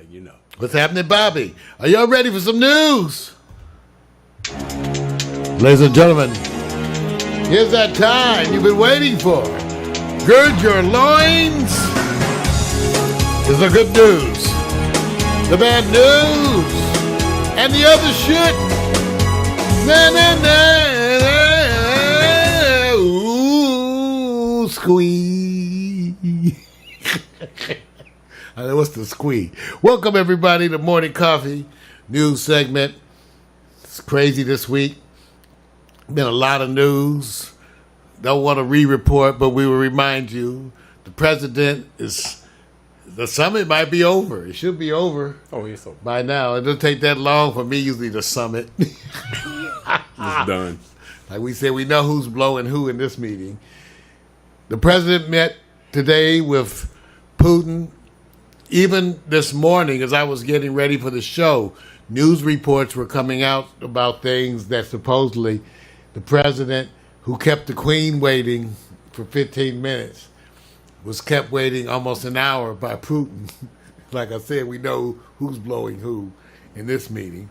you know. What's happening, Bobby? Are y'all ready for some news? Ladies and gentlemen, here's that time you've been waiting for. Gird your loins. Here's the good news, the bad news, and the other shit. Na na na. Ooh, squee. What's the squee? Welcome everybody to Morning Coffee news segment. It's crazy this week. Been a lot of news. Don't want to re-report, but we will remind you the president is. The summit might be over. It should be over. Oh, yes, so by now. It doesn't take that long for me. Usually the summit. It's done. Like we said, we know who's blowing who in this meeting. The president met today with Putin. Even this morning, as I was getting ready for the show, news reports were coming out about things that supposedly the president, who kept the queen waiting for 15 minutes, was kept waiting almost an hour by Putin. Like I said, we know who's blowing who in this meeting.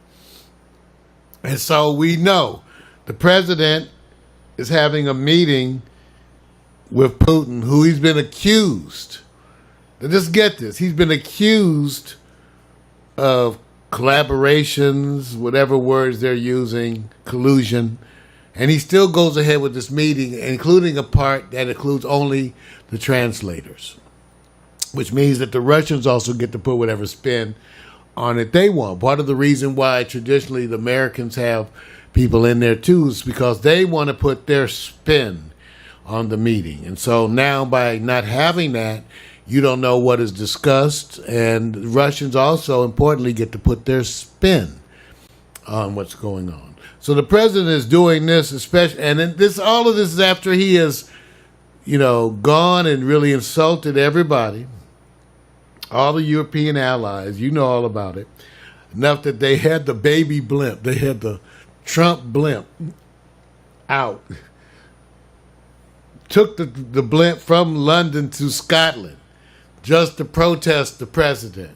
And so we know the president is having a meeting with Putin, who he's been accused. Now just get this. He's been accused of collaborations, whatever words they're using, collusion. And he still goes ahead with this meeting, including a part that includes only the translators, which means that the Russians also get to put whatever spin on it they want. Part of the reason why traditionally the Americans have people in there too is because they want to put their spin on the meeting. And so now by not having that, you don't know what is discussed, and the Russians also, importantly, get to put their spin on what's going on. So the president is doing this, especially, and all of this is after he has, gone and really insulted everybody, all the European allies. You know all about it. Enough that they had the baby blimp, they had the Trump blimp out. Took the blimp from London to Scotland just to protest the president.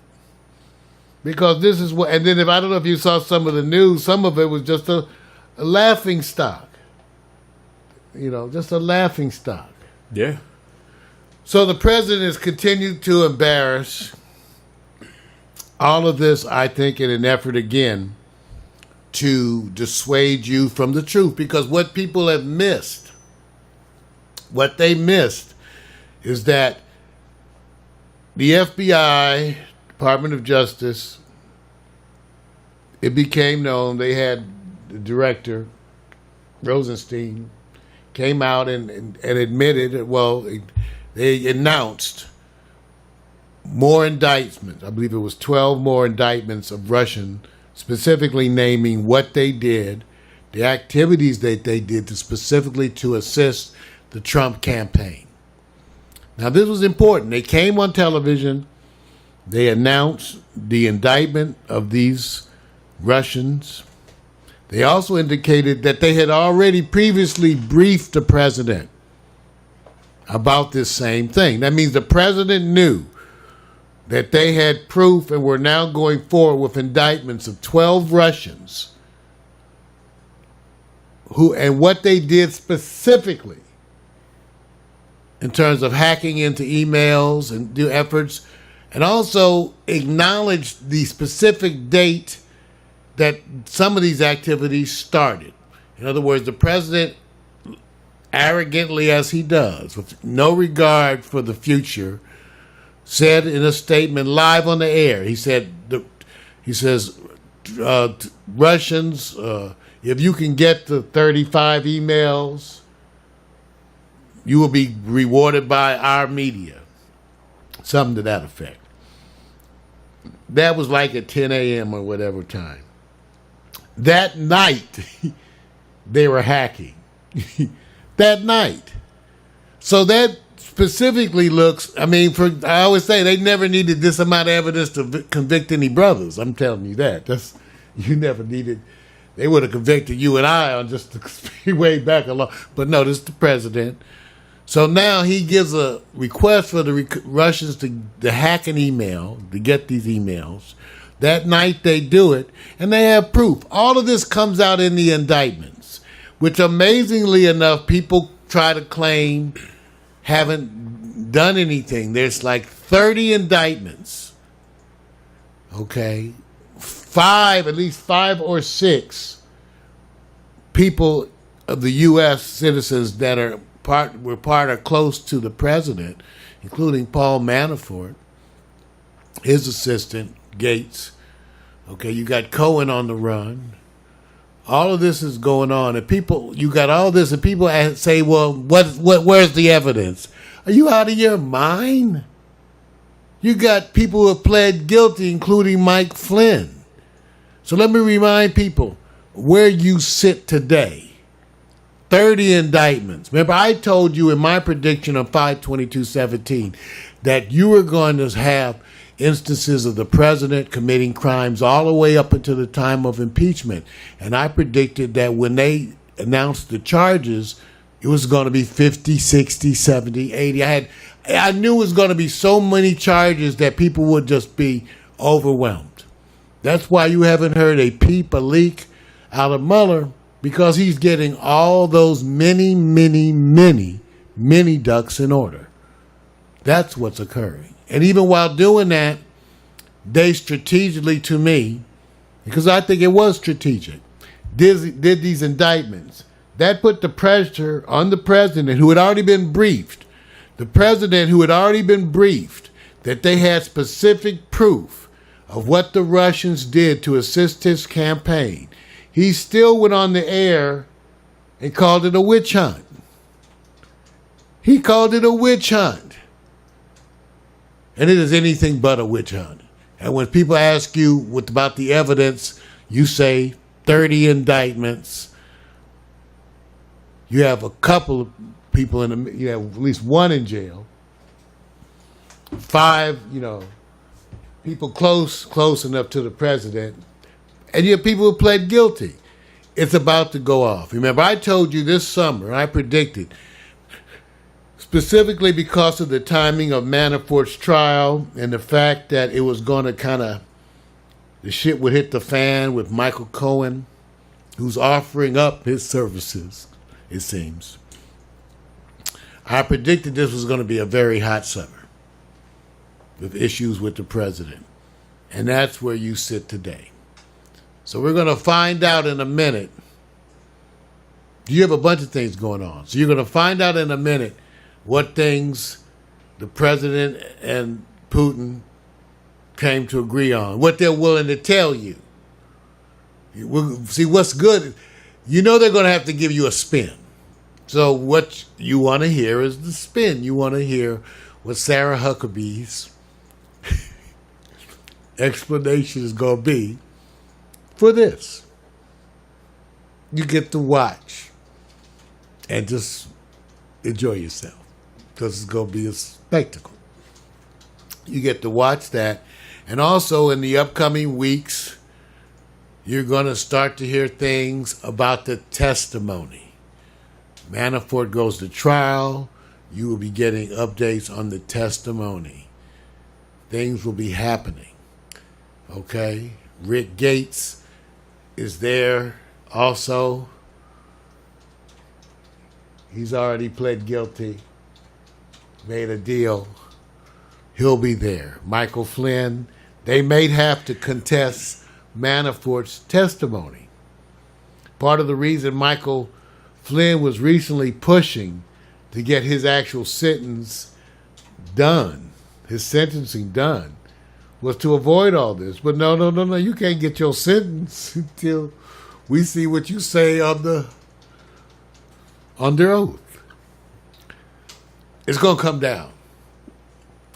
Because this is what, and then I don't know if you saw some of the news, some of it was just a laughing stock. Just a laughing stock. Yeah. So the president has continued to embarrass all of this, I think, in an effort again to dissuade you from the truth. Because what people have missed, what they missed is that the FBI, Department of Justice, it became known, they had the director, Rosenstein, came out and admitted, they announced more indictments. I believe it was 12 more indictments of Russian, specifically naming what they did, the activities that they did specifically to assist the Trump campaign. Now, this was important. They came on television. They announced the indictment of these Russians. They also indicated that they had already previously briefed the president about this same thing. That means the president knew that they had proof and were now going forward with indictments of 12 Russians and what they did specifically in terms of hacking into emails and do efforts, and also acknowledge the specific date that some of these activities started. In other words, the president, arrogantly as he does, with no regard for the future, said in a statement live on the air, he says, Russians, if you can get the 35 emails, you will be rewarded by our media. Something to that effect. That was like at 10 a.m. or whatever time. That night, they were hacking. That night. So that specifically looks, I always say they never needed this amount of evidence to convict any brothers. I'm telling you that. You never needed, they would have convicted you and I on just the way back along. But no, this is the president. So now he gives a request for the Russians to hack an email, to get these emails. That night they do it, and they have proof. All of this comes out in the indictments, which amazingly enough, people try to claim haven't done anything. There's like 30 indictments. Okay? At least five or six people of the U.S. citizens that were part or close to the president, including Paul Manafort, his assistant, Gates. Okay, you got Cohen on the run. All of this is going on, and you got all this, and people say, "Well, where's the evidence?" Are you out of your mind? You got people who have pled guilty, including Mike Flynn. So let me remind people where you sit today. 30 indictments. Remember, I told you in my prediction of 5/22/17 that you were going to have instances of the president committing crimes all the way up until the time of impeachment. And I predicted that when they announced the charges, it was going to be 50, 60, 70, 80. I knew it was going to be so many charges that people would just be overwhelmed. That's why you haven't heard a peep, a leak out of Mueller, because he's getting all those many, many, many, many ducks in order. That's what's occurring. And even while doing that, they strategically, to me, because I think it was strategic, did these indictments. That put the pressure on the president, who had already been briefed. The president who had already been briefed that they had specific proof of what the Russians did to assist his campaign. He still went on the air and called it a witch hunt. He called it a witch hunt. And it is anything but a witch hunt. And when people ask you what about the evidence, you say 30 indictments. You have a couple of people you have at least one in jail. 5, people close enough to the president. And you have people who pled guilty. It's about to go off. Remember, I told you this summer, I predicted, specifically because of the timing of Manafort's trial and the fact that it was going to the shit would hit the fan with Michael Cohen, who's offering up his services, it seems. I predicted this was going to be a very hot summer with issues with the president. And that's where you sit today. So we're going to find out in a minute. You have a bunch of things going on. So you're going to find out in a minute what things the president and Putin came to agree on, what they're willing to tell you. We'll see what's good. They're going to have to give you a spin. So what you want to hear is the spin. You want to hear what Sarah Huckabee's explanation is going to be for this. You get to watch and just enjoy yourself, because it's going to be a spectacle. You get to watch that. And also in the upcoming weeks, you're going to start to hear things about the testimony. Manafort goes to trial. You will be getting updates on the testimony. Things will be happening. Okay? Rick Gates is there also. He's already pled guilty, made a deal. He'll be there. Michael Flynn, they may have to contest Manafort's testimony. Part of the reason Michael Flynn was recently pushing to get his actual sentence done, his sentencing done, was to avoid all this. But no, you can't get your sentence until we see what you say under oath. It's going to come down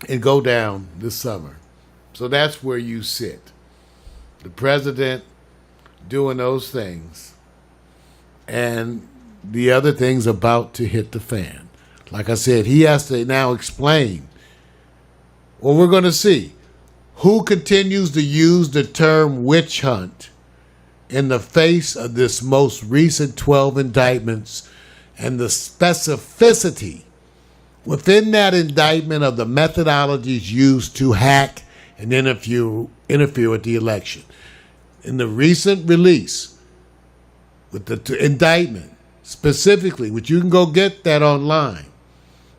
and go down this summer. So that's where you sit. The president doing those things, and the other thing's about to hit the fan. Like I said, he has to now explain. Well, we're going to see who continues to use the term witch hunt in the face of this most recent 12 indictments and the specificity within that indictment of the methodologies used to hack and interfere with the election. In the recent release, with the indictment specifically, which you can go get that online,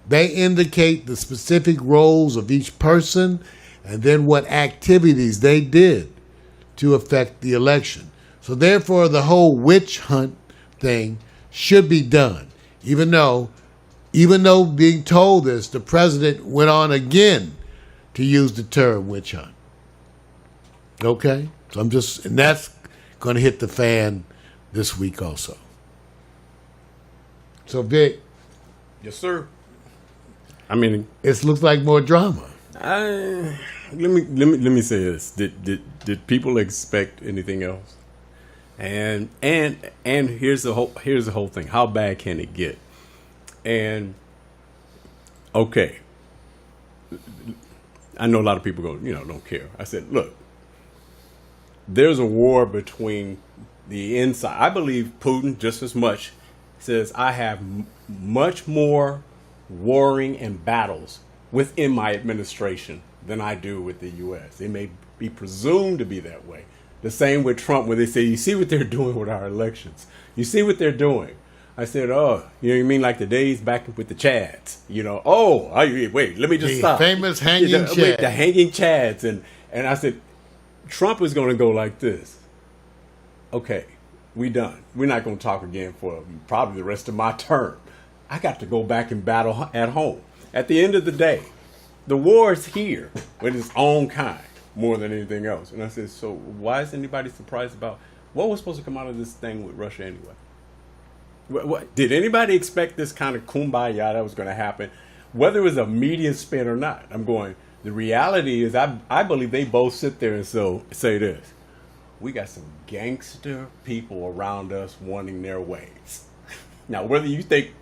they indicate the specific roles of each person and then what activities they did to affect the election. So therefore, the whole witch hunt thing should be done. Even though being told this, the president went on again to use the term witch hunt. Okay? So and that's going to hit the fan this week also. So Vic. Yes, sir. I mean, it looks like more drama. Let me say this: Did people expect anything else? And here's the whole thing: how bad can it get? And okay, I know a lot of people don't care. I said, look, there's a war between the inside. I believe Putin just as much says I have much more warring and battles within my administration than I do with the U.S. It may be presumed to be that way. The same with Trump, where they say, you see what they're doing with our elections. You see what they're doing. I said, oh, you mean like the days back with the Chads? Wait, let me just stop. Famous hanging Chads. The hanging Chads. And I said, Trump is going to go like this. Okay, we done. We're not going to talk again for probably the rest of my term. I got to go back and battle at home. At the end of the day, the war is here with its own kind more than anything else. And I said, so why is anybody surprised about what was supposed to come out of this thing with Russia anyway? What did anybody expect this kind of kumbaya that was going to happen, whether it was a media spin or not? I'm going, the reality is I believe they both sit there and say this. We got some gangster people around us wanting their ways. Now, whether you think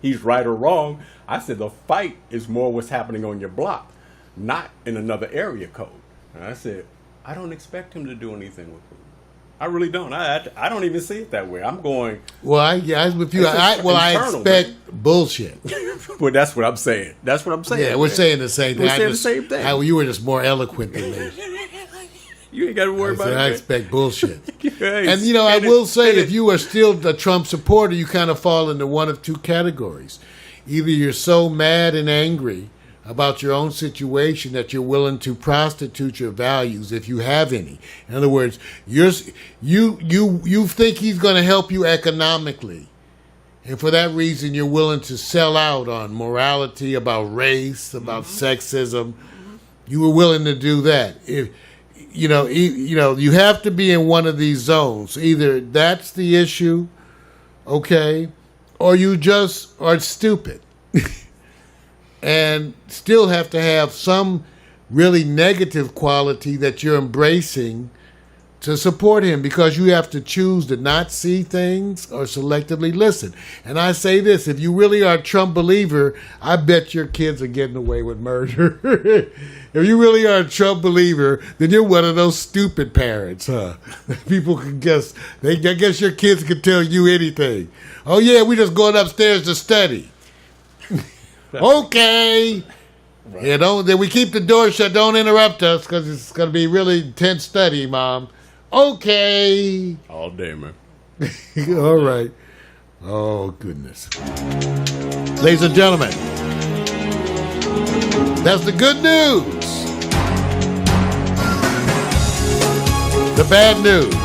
he's right or wrong, I said the fight is more what's happening on your block, not in another area code. And I said, I don't expect him to do anything with Putin. I really don't. I don't even see it that way. I'm going. Well, I with you. I expect bullshit. Well, that's what I'm saying. Yeah, we're saying the same thing. We're saying the same thing. You were just more eloquent than me. You ain't got to worry about it. I expect bullshit. And I will say, if you are still a Trump supporter, you kind of fall into one of two categories. Either you're so mad and angry about your own situation that you're willing to prostitute your values, if you have any. In other words, you think he's going to help you economically, and for that reason you're willing to sell out on morality, about race, about sexism. You were willing to do that. If you have to be in one of these zones. Either that's the issue, okay, or you just are stupid. And still have to have some really negative quality that you're embracing to support him, because you have to choose to not see things or selectively listen. And I say this, if you really are a Trump believer, I bet your kids are getting away with murder. If you really are a Trump believer, then you're one of those stupid parents, huh? People can guess. I guess your kids can tell you anything. Oh yeah, we just going upstairs to study. Okay. Right. Yeah, then we keep the door shut. Don't interrupt us, because it's going to be really intense study, Mom. Okay. All day, man. All right. Oh, goodness. Ladies and gentlemen, that's the good news. The bad news.